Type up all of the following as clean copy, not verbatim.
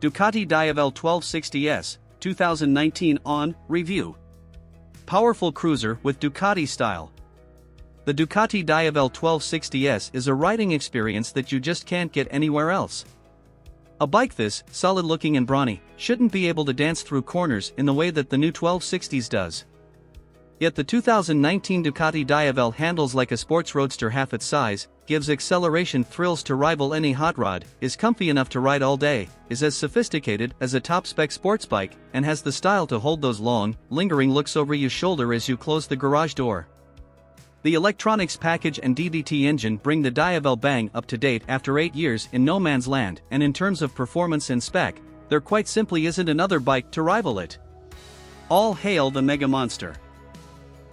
Ducati Diavel 1260S, 2019 on review. Powerful cruiser with Ducati style. The Ducati Diavel 1260S is a riding experience that you just can't get anywhere else. A bike this solid looking and brawny shouldn't be able to dance through corners in the way that the new 1260s does. Yet the 2019 Ducati Diavel handles like a sports roadster half its size, gives acceleration thrills to rival any hot rod, is comfy enough to ride all day, is as sophisticated as a top-spec sports bike, and has the style to hold those long, lingering looks over your shoulder as you close the garage door. The electronics package and DDT engine bring the Diavel bang up to date after 8 years in no man's land, and in terms of performance and spec, there quite simply isn't another bike to rival it. All hail the Mega Monster.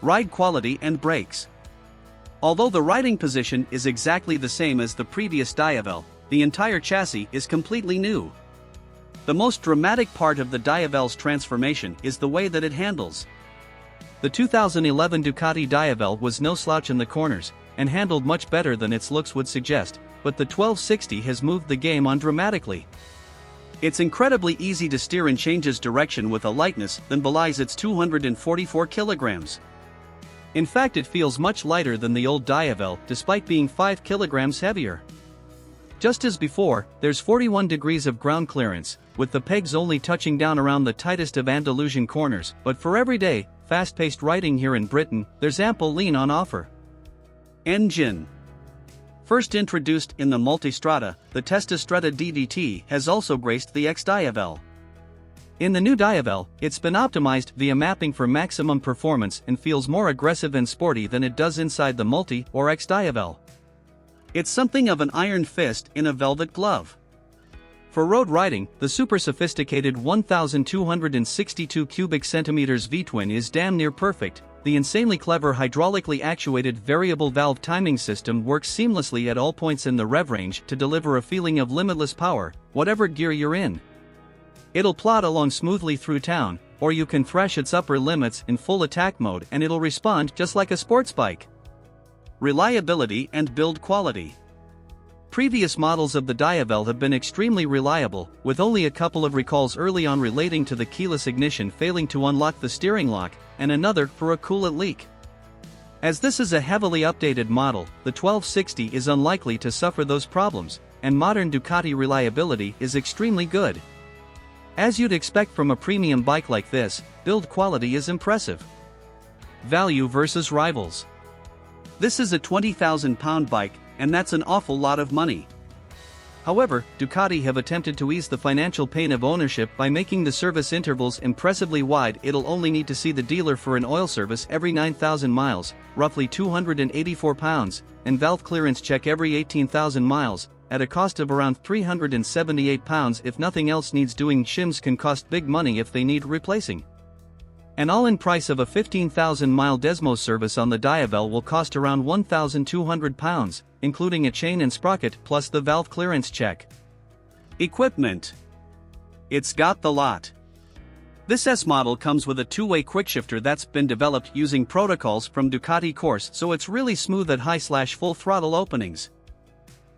Ride quality and brakes. Although the riding position is exactly the same as the previous Diavel, the entire chassis is completely new. The most dramatic part of the Diavel's transformation is the way that it handles. The 2011 Ducati Diavel was no slouch in the corners, and handled much better than its looks would suggest, but the 1260 has moved the game on dramatically. It's incredibly easy to steer and changes direction with a lightness that belies its 244 kilograms. In fact, it feels much lighter than the old Diavel despite being 5 kilograms heavier. Just as before, there's 41 degrees of ground clearance, with the pegs only touching down around the tightest of Andalusian corners, but for everyday, fast-paced riding here in Britain, there's ample lean on offer. Engine. First introduced in the Multistrada, the Testastrada DDT has also graced the ex-Diavel. In the new Diavel, it's been optimized via mapping for maximum performance and feels more aggressive and sporty than it does inside the Multi or ex-Diavel. It's something of an iron fist in a velvet glove. For road riding, the super sophisticated 1,262 cubic centimeters V-twin is damn near perfect. The insanely clever hydraulically actuated variable valve timing system works seamlessly at all points in the rev range to deliver a feeling of limitless power, whatever gear you're in. It'll plod along smoothly through town, or you can thrash its upper limits in full attack mode and it'll respond just like a sports bike. Reliability and build quality. Previous models of the Diavel have been extremely reliable, with only a couple of recalls early on relating to the keyless ignition failing to unlock the steering lock, and another for a coolant leak. As this is a heavily updated model, the 1260 is unlikely to suffer those problems, and modern Ducati reliability is extremely good. As you'd expect from a premium bike like this, build quality is impressive. Value versus rivals. This is a 20,000 pound bike, and that's an awful lot of money. However, Ducati have attempted to ease the financial pain of ownership by making the service intervals impressively wide. It'll only need to see the dealer for an oil service every 9,000 miles, roughly 284 pounds, and valve clearance check every 18,000 miles, at a cost of around 378 pounds. If nothing else needs doing, shims can cost big money if they need replacing. An all-in price of a 15,000-mile Desmo service on the Diavel will cost around 1,200 pounds, including a chain and sprocket plus the valve clearance check. Equipment. It's got the lot. This S model comes with a two-way quickshifter that's been developed using protocols from Ducati course, so it's really smooth at high/full throttle openings.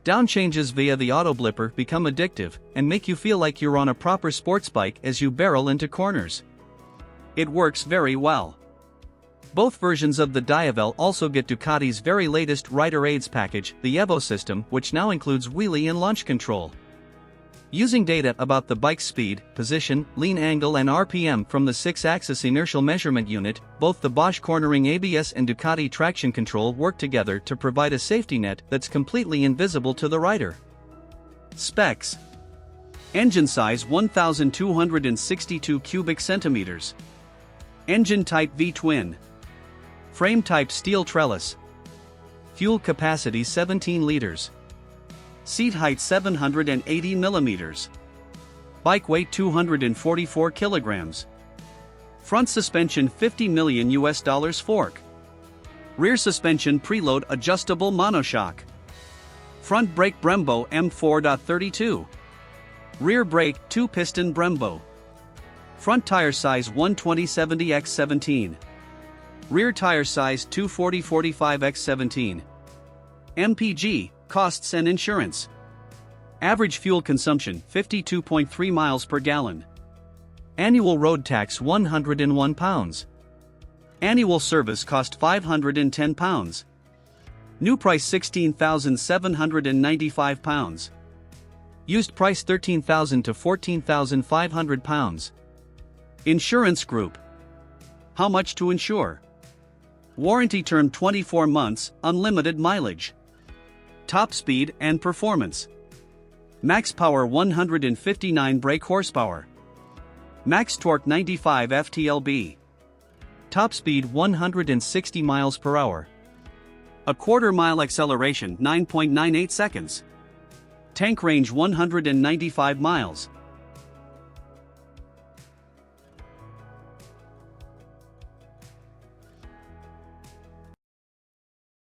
Down changes via the auto blipper become addictive and make you feel like you're on a proper sports bike as you barrel into corners. It works very well. Both versions of the Diavel also get Ducati's very latest rider aids package, the Ebo System, which now includes wheelie and launch control. Using data about the bike's speed, position, lean angle and RPM from the 6-axis inertial measurement unit, both the Bosch cornering ABS and Ducati traction control work together to provide a safety net that's completely invisible to the rider. Specs. Engine size 1,262 cubic centimeters. Engine type V-twin. Frame type steel trellis. Fuel capacity 17 liters. Seat height 780 millimeters. Bike weight 244 kilograms. Front suspension $50 million fork. Rear suspension preload adjustable monoshock. Front brake Brembo M4.32. Rear brake 2-piston Brembo. Front tire size 120/70x17. Rear tire size 240/45x17. MPG, costs and insurance. Average fuel consumption 52.3 miles per gallon. Annual road tax £101. Annual service cost £510. New price £16,795. Used price £13,000 to £14,500. Insurance group. How much to insure? Warranty term 24 months, unlimited mileage. Top speed and performance. Max power 159 brake horsepower. Max torque 95 ft-lb. Top speed 160 miles per hour. A quarter-mile acceleration 9.98 seconds. Tank range 195 miles.